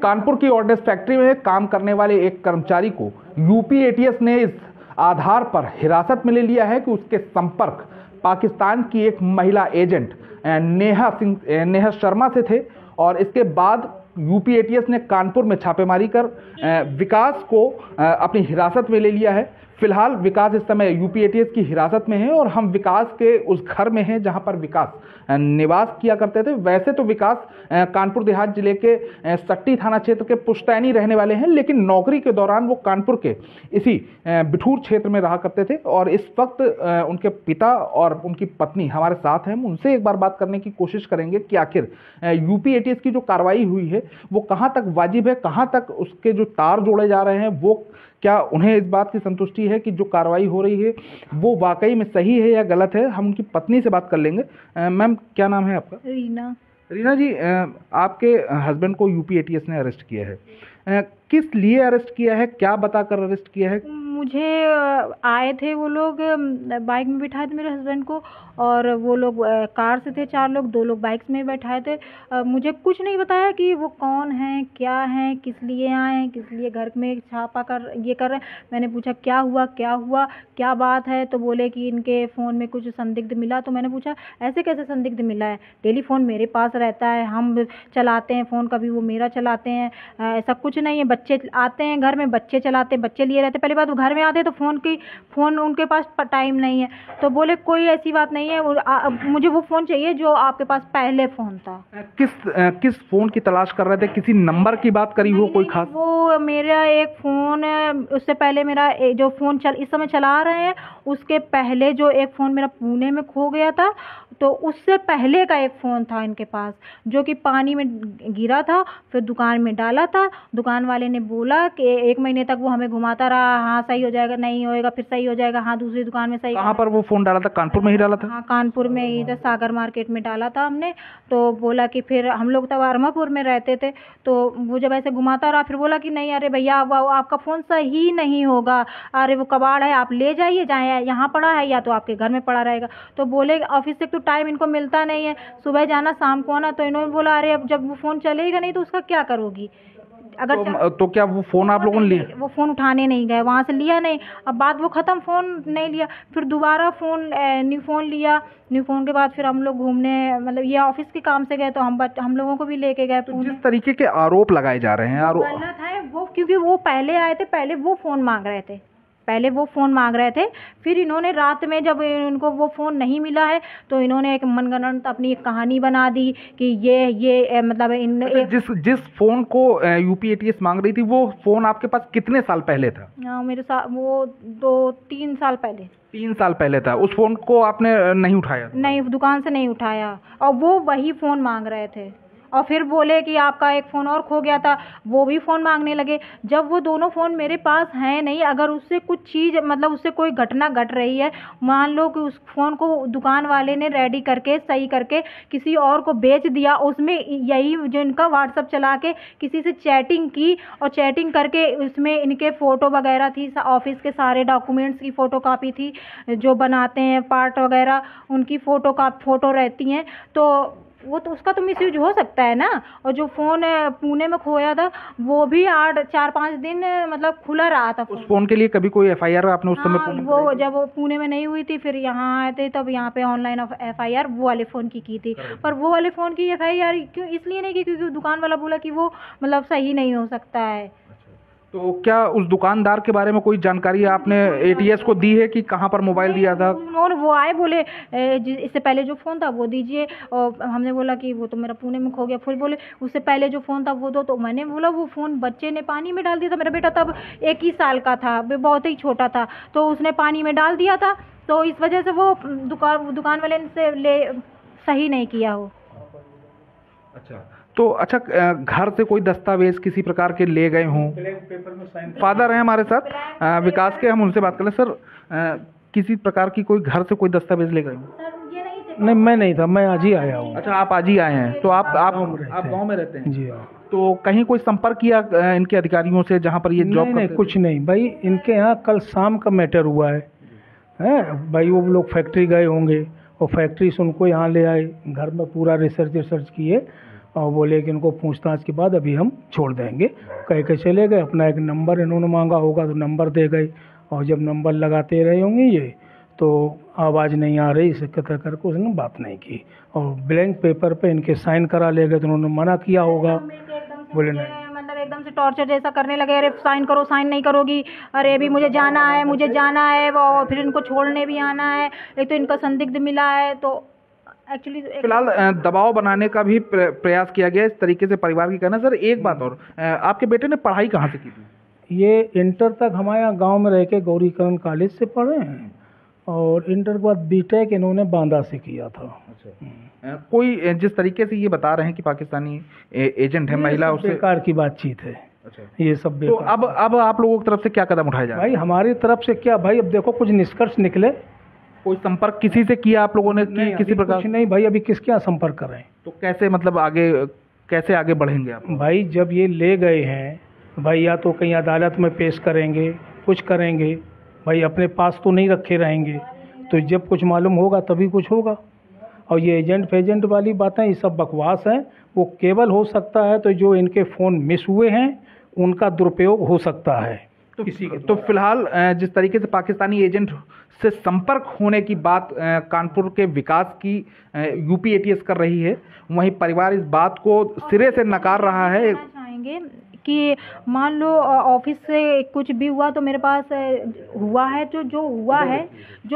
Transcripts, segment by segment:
कानपुर की ordnance factory में काम करने वाले एक कर्मचारी को यूपी एटीएस ने इस आधार पर हिरासत में ले लिया है कि उसके संपर्क पाकिस्तान की एक महिला एजेंट नेहा शर्मा से थे। और इसके बाद यूपी एटीएस ने कानपुर में छापेमारी कर विकास को अपनी हिरासत में ले लिया है। फिलहाल विकास इस समय यूपी एटीएस की हिरासत में है और हम विकास के उस घर में हैं जहां पर विकास निवास किया करते थे। वैसे तो विकास कानपुर देहात जिले के सट्टी थाना क्षेत्र के पुश्तैनी रहने वाले हैं, लेकिन नौकरी के दौरान वो कानपुर के इसी बिठूर क्षेत्र में रहा करते थे। और इस वक्त उनके पिता और उनकी पत्नी हमारे साथ हैं। उनसे एक बार बात करने की कोशिश करेंगे कि आखिर यूपी एटीएस की जो कार्रवाई हुई है वो कहाँ तक वाजिब है, कहाँ तक उसके जो तार जोड़े जा रहे हैं, वो क्या उन्हें इस बात की संतुष्टि है कि जो कार्रवाई हो रही है वो वाकई में सही है या गलत है। हम उनकी पत्नी से बात कर लेंगे। मैम, क्या नाम है आपका? रीना जी, आपके हस्बैंड को यूपी एटीएस ने अरेस्ट किया है, किस लिए अरेस्ट किया है, क्या बताकर अरेस्ट किया है? मुझे आए थे वो लोग, बाइक में बिठाए थे मेरे हस्बैंड को, और वो लोग कार से थे 4 लोग, 2 लोग बाइक्स में बैठाए थे। मुझे कुछ नहीं बताया कि वो कौन हैं, क्या हैं, किस लिए आए हैं, किस लिए घर में छापा कर ये कर रहे हैं। मैंने पूछा क्या हुआ क्या बात है, तो बोले कि इनके फ़ोन में कुछ संदिग्ध मिला। तो मैंने पूछा ऐसे कैसे संदिग्ध मिला है, डेली फ़ोन मेरे पास रहता है, हम चलाते हैं फ़ोन, कभी वो मेरा चलाते हैं, ऐसा कुछ नहीं है। बच्चे आते हैं घर में, बच्चे चलाते, बच्चे लिए रहते। पहली बात वो घर में आते तो फ़ोन उनके पास टाइम नहीं है। तो बोले कोई ऐसी बात नहीं है, मुझे वो फ़ोन चाहिए जो आपके पास पहले फ़ोन था। किस फ़ोन की तलाश कर रहे थे? किसी नंबर की बात करी हो कोई खास? वो मेरा एक फ़ोन है, उससे पहले मेरा जो फ़ोन इस समय चला रहे हैं, उसके पहले जो एक फ़ोन मेरा पुणे में खो गया था, तो उससे पहले का एक फ़ोन था इनके पास जो कि पानी में गिरा था, फिर दुकान में डाला था। दुकान वाले ने बोला कि 1 महीने तक वो हमें घुमाता रहा, हाँ सही हो जाएगा, नहीं होएगा, फिर सही हो जाएगा, हाँ दूसरी दुकान में सही। कहाँ पर वो फ़ोन डाला था? कानपुर में ही डाला था? हाँ, कानपुर में, इधर सागर मार्केट में डाला था हमने। तो बोला कि फिर हम लोग तब अरमापुर में रहते थे, तो वो जब ऐसे घुमाता रहा, फिर बोला कि नहीं अरे भैया आपका फ़ोन सही नहीं होगा, अरे वो कबाड़ है, आप ले जाइए, चाहे यहाँ पड़ा है या तो आपके घर में पड़ा रहेगा। तो बोले ऑफिस से तो टाइम इनको मिलता नहीं है, सुबह जाना शाम को आना। तो इन्होंने बोला अरे अब जब वो फ़ोन चलेगा नहीं तो उसका क्या करोगी? अगर तो क्या वो फ़ोन आप लोगों ने लिया? वो फ़ोन उठाने नहीं गए, वहाँ से लिया नहीं। अब बात वो ख़त्म, फ़ोन नहीं लिया, फिर दोबारा न्यू फ़ोन लिया। न्यू फ़ोन के बाद फिर हम लोग घूमने, मतलब ये ऑफिस के काम से गए तो हम लोगों को भी लेके गए। तो जिस तरीके के आरोप लगाए जा रहे हैं गलत है वो, क्योंकि वो पहले आए थे, पहले वो फ़ोन मांग रहे थे। फिर इन्होंने रात में जब इनको वो फ़ोन नहीं मिला है तो इन्होंने एक मनगढ़ंत अपनी एक कहानी बना दी कि ये मतलब जिस फ़ोन को यूपी एटीएस मांग रही थी, वो फ़ोन आपके पास कितने साल पहले था? मेरे साथ वो 2-3 साल पहले। 3 साल पहले था। उस फ़ोन को आपने नहीं उठाया? नहीं, दुकान से नहीं उठाया, और वो वही फ़ोन मांग रहे थे। और फिर बोले कि आपका एक फ़ोन और खो गया था, वो भी फ़ोन मांगने लगे। जब वो दोनों फ़ोन मेरे पास हैं नहीं, अगर उससे कुछ चीज़, मतलब उससे कोई घटना घट रही है, मान लो कि उस फ़ोन को दुकान वाले ने रेडी करके सही करके किसी और को बेच दिया, उसमें यही जो इनका व्हाट्सअप चला के किसी से चैटिंग की, और चैटिंग करके उसमें इनके फ़ोटो वगैरह थी, ऑफिस के सारे डॉक्यूमेंट्स की फ़ोटो कापी थी, जो बनाते हैं पार्ट वगैरह उनकी फ़ोटो रहती हैं, तो वो तो उसका तो मिसयूज हो सकता है ना। और जो फ़ोन पुणे में खोया था वो भी 4-5 दिन मतलब खुला रहा था। उस फ़ोन के लिए कभी कोई एफआईआर आपने उस समय? वो जब वो पुणे में नहीं हुई थी, फिर यहाँ आए थे, तब यहाँ पे ऑनलाइन एफआईआर वो वाले फ़ोन की थी। पर वो वाले फ़ोन की एफआईआर क्यों इसलिए नहीं की, क्योंकि दुकान वाला बोला कि वो मतलब सही नहीं हो सकता है। तो क्या उस दुकानदार के बारे में कोई जानकारी आपने एटीएस को दी है कि कहाँ पर मोबाइल दिया था? उन्होंने, वो आए बोले इससे पहले जो फ़ोन था वो दीजिए, और हमने बोला कि वो तो मेरा पुणे में खो गया। फिर बोले उससे पहले जो फ़ोन था वो दो, तो मैंने बोला वो फ़ोन बच्चे ने पानी में डाल दिया था। मेरा बेटा तब 1 ही साल का था, बहुत ही छोटा था, तो उसने पानी में डाल दिया था, तो इस वजह से वो दुकान वाले से सही नहीं किया हो। अच्छा, घर से कोई दस्तावेज किसी प्रकार के ले गए हों? फादर हैं हमारे साथ विकास के, हम उनसे बात कर लें। सर, किसी प्रकार की कोई घर से कोई दस्तावेज ले गए हों? नहीं, मैं नहीं था, मैं आज ही आया हूँ। अच्छा, आप आज ही आए हैं, तो आप गाँव में रहते हैं? जी हाँ। तो कहीं कोई संपर्क किया इनके अधिकारियों से जहाँ पर ये जॉब? नहीं, कुछ नहीं भाई, इनके यहाँ कल शाम का मैटर हुआ है भाई। वो लोग फैक्ट्री गए होंगे और फैक्ट्री से उनको यहाँ ले आए, घर में पूरा रिसर्च किए और बोले कि इनको पूछताछ के बाद अभी हम छोड़ देंगे, कह के चले गए। अपना एक नंबर इन्होंने मांगा होगा तो नंबर दे गए, और जब नंबर लगाते रहे होंगे ये तो आवाज़ नहीं आ रही, इसे कतर करके उसने बात नहीं की, और ब्लैंक पेपर पे इनके साइन करा ले गए तो उन्होंने मना किया होगा, बोले नहीं। मतलब एकदम से टॉर्चर जैसा करने लगे, अरे साइन करो, साइन नहीं करोगी, अरे अभी मुझे जाना है, मुझे जाना है, वो फिर इनको छोड़ने भी आना है, एक तो इनका संदिग्ध मिला है। तो एक्चुअली फिलहाल दबाव बनाने का भी प्रयास किया गया इस तरीके से परिवार की कहना। सर एक बात और, आपके बेटे ने पढ़ाई कहाँ से की थी? ये इंटर तक हमारे यहाँ गाँव में रह के गौरीकरण कॉलेज से पढ़े हैं, और इंटर के बाद बीटेक इन्होंने बांदा से किया था। अच्छा। कोई जिस तरीके से ये बता रहे हैं कि पाकिस्तानी एजेंट है, महिला, उससे बेकार की बातचीत है। अच्छा। ये सब तो अब आप लोगों की तरफ से क्या कदम उठाए जा रहे हैं? भाई हमारी तरफ से क्या भाई, अब देखो कुछ निष्कर्ष निकले। कोई संपर्क किसी से किया आप लोगों ने कि किसी प्रकार? कुछ नहीं भाई, अभी किसके यहाँ संपर्क कर रहे हैं? तो कैसे मतलब कैसे आगे बढ़ेंगे आप? भाई जब ये ले गए हैं भाई, या तो कहीं अदालत में पेश करेंगे, कुछ करेंगे भाई, अपने पास तो नहीं रखे रहेंगे। तो जब कुछ मालूम होगा तभी कुछ होगा। और ये एजेंट फेजेंट वाली बातें ये सब बकवास हैं। वो केवल हो सकता है तो जो इनके फ़ोन मिस हुए हैं उनका दुरुपयोग हो सकता है तो किसी के। तो फिलहाल जिस तरीके से पाकिस्तानी एजेंट से संपर्क होने की बात कानपुर के विकास की यूपी एटीएस कर रही है, वहीं परिवार इस बात को सिरे से नकार रहा है। चाहेंगे कि मान लो ऑफिस से कुछ भी हुआ तो मेरे पास हुआ है, जो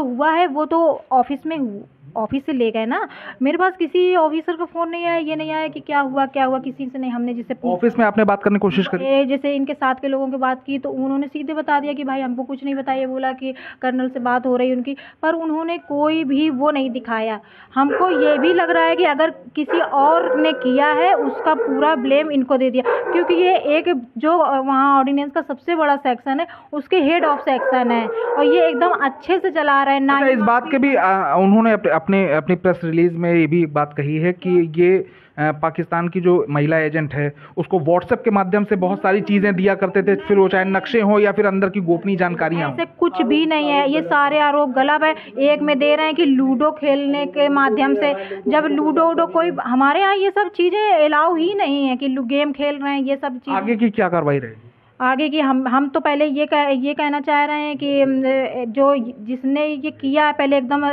हुआ है वो तो ऑफिस से ले गए ना। मेरे पास किसी ऑफिसर का फ़ोन नहीं आया, ये नहीं आया कि क्या हुआ किसी से नहीं। हमने जिससे ऑफिस में आपने बात करने की कोशिश करी, जैसे इनके साथ के लोगों की बात की तो उन्होंने सीधे बता दिया कि भाई हमको कुछ नहीं बताया, बोला कि कर्नल से बात हो रही उनकी, पर उन्होंने कोई भी वो नहीं दिखाया। हमको ये भी लग रहा है कि अगर किसी और ने किया है उसका पूरा ब्लेम इनको दे दिया, क्योंकि ये एक जो वहाँ ऑर्डिनेंस का सबसे बड़ा सेक्शन है उसके हेड ऑफ सेक्शन है, और ये एकदम अच्छे से चला रहे हैं ना। इस बात के भी उन्होंने अपनी प्रेस रिलीज में ये भी बात कही है कि ये पाकिस्तान की जो महिला एजेंट है उसको व्हाट्सएप के माध्यम से बहुत सारी चीज़ें दिया करते थे, फिर वो चाहे नक्शे हो या फिर अंदर की गोपनीय जानकारियां हो। ऐसे कुछ भी नहीं है, ये सारे आरोप गलत है। एक में दे रहे हैं कि लूडो खेलने के माध्यम से, जब लूडो कोई हमारे यहाँ ये सब चीज़ें अलाउ ही नहीं है कि गेम खेल रहे हैं, ये सब चीज़। आगे की क्या कार्रवाई रहेगी? आगे की हम तो पहले ये कहना चाह रहे हैं कि जो जिसने ये किया है पहले एकदम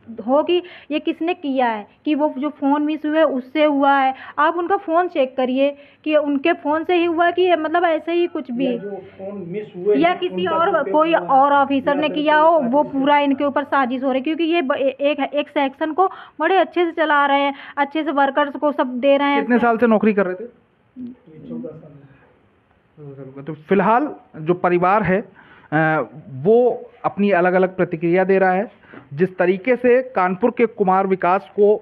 हो कि ये किसने किया है, कि वो जो फ़ोन मिस हुए उससे हुआ है। आप उनका फ़ोन चेक करिए कि उनके फ़ोन से ही हुआ कि मतलब ऐसे ही कुछ भी, फ़ोन मिस हुए या किसी और कोई और ऑफिसर ने किया हो, वो पूरा इनके ऊपर साजिश हो रही है। क्योंकि ये एक सेक्शन को बड़े अच्छे से चला रहे हैं, अच्छे से वर्कर्स को सब दे रहे हैं। कितने साल से नौकरी कर रहे थे? 14 साल। तो फिलहाल जो परिवार है वो अपनी अलग अलग प्रतिक्रिया दे रहा है। जिस तरीके से कानपुर के कुमार विकास को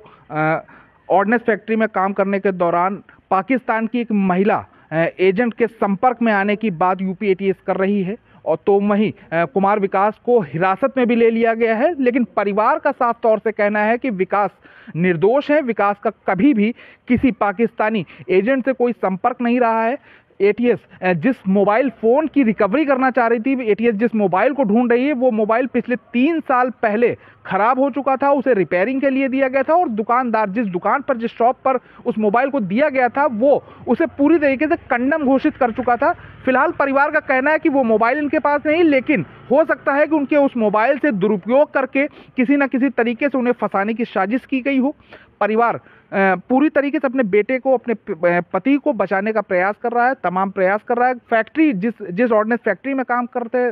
ऑर्डिनेंस फैक्ट्री में काम करने के दौरान पाकिस्तान की एक महिला एजेंट के संपर्क में आने की बात यूपी एटीएस कर रही है, और तो वहीं कुमार विकास को हिरासत में भी ले लिया गया है। लेकिन परिवार का साफ तौर से कहना है कि विकास निर्दोष है, विकास का कभी भी किसी पाकिस्तानी एजेंट से कोई संपर्क नहीं रहा है। एटीएस जिस मोबाइल फ़ोन की रिकवरी करना चाह रही थी, एटीएस जिस मोबाइल को ढूंढ रही है, वो मोबाइल पिछले 3 साल पहले ख़राब हो चुका था, उसे रिपेयरिंग के लिए दिया गया था, और दुकानदार जिस दुकान पर जिस शॉप पर उस मोबाइल को दिया गया था वो उसे पूरी तरीके से कंडम घोषित कर चुका था। फिलहाल परिवार का कहना है कि वो मोबाइल इनके पास नहीं, लेकिन हो सकता है कि उनके उस मोबाइल से दुरुपयोग करके किसी न किसी तरीके से उन्हें फंसाने की साजिश की गई हो। परिवार पूरी तरीके से अपने बेटे को, अपने पति को बचाने का प्रयास कर रहा है, तमाम प्रयास कर रहा है। फैक्ट्री जिस ऑर्डिनेंस फैक्ट्री में काम करते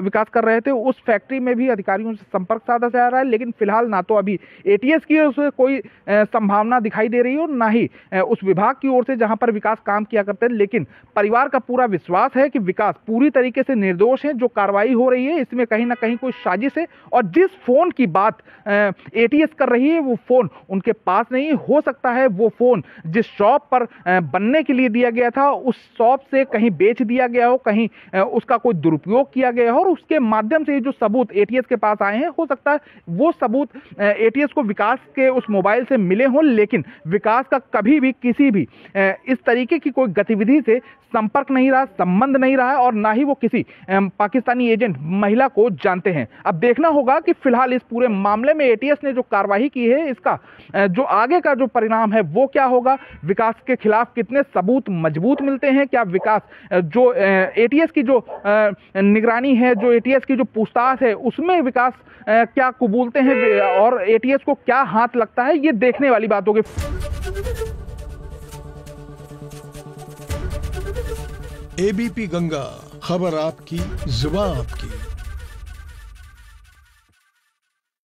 विकास कर रहे थे, उस फैक्ट्री में भी अधिकारियों से संपर्क साधा जा रहा है। लेकिन फिलहाल ना तो अभी एटीएस की ओर से कोई संभावना दिखाई दे रही हो, ना ही उस विभाग की ओर से जहां पर विकास काम किया करते हैं। लेकिन परिवार का पूरा विश्वास है कि विकास पूरी तरीके से निर्दोष है। जो कार्रवाई हो रही है इसमें कहीं ना कहीं कोई साजिश है, और जिस फोन की बात एटीएस कर रही है वो फोन उनके पास नहीं। हो सकता है वो फोन जिस शॉप पर बनने के लिए दिया गया था उस शॉप से कहीं बेच दिया गया हो, कहीं उसका कोई दुरुपयोग किया गया हो, और उसके माध्यम से जो सबूत एटीएस के पास आए हैं, हो सकता है वो सबूत एटीएस को विकास के उस मोबाइल से मिले हों। लेकिन विकास का कभी भी किसी भी इस तरीके की कोई गतिविधि से संपर्क नहीं रहा, संबंध नहीं रहा, और ना ही वो किसी पाकिस्तानी एजेंट महिला को जानते हैं। अब देखना होगा कि फिलहाल इस पूरे मामले में एटीएस ने जो कार्रवाई की है, इसका जो आगे का जो परिणाम है वो क्या होगा, विकास के खिलाफ कितने सबूत मजबूत मिलते हैं, क्या विकास जो एटीएस की जो निगरानी है, जो एटीएस की जो पूछताछ है उसमें विकास क्या कबूलते हैं और एटीएस को क्या हाथ लगता है, ये देखने वाली बात होगी। एबीपी गंगा, खबर आपकी, जुबान आपकी।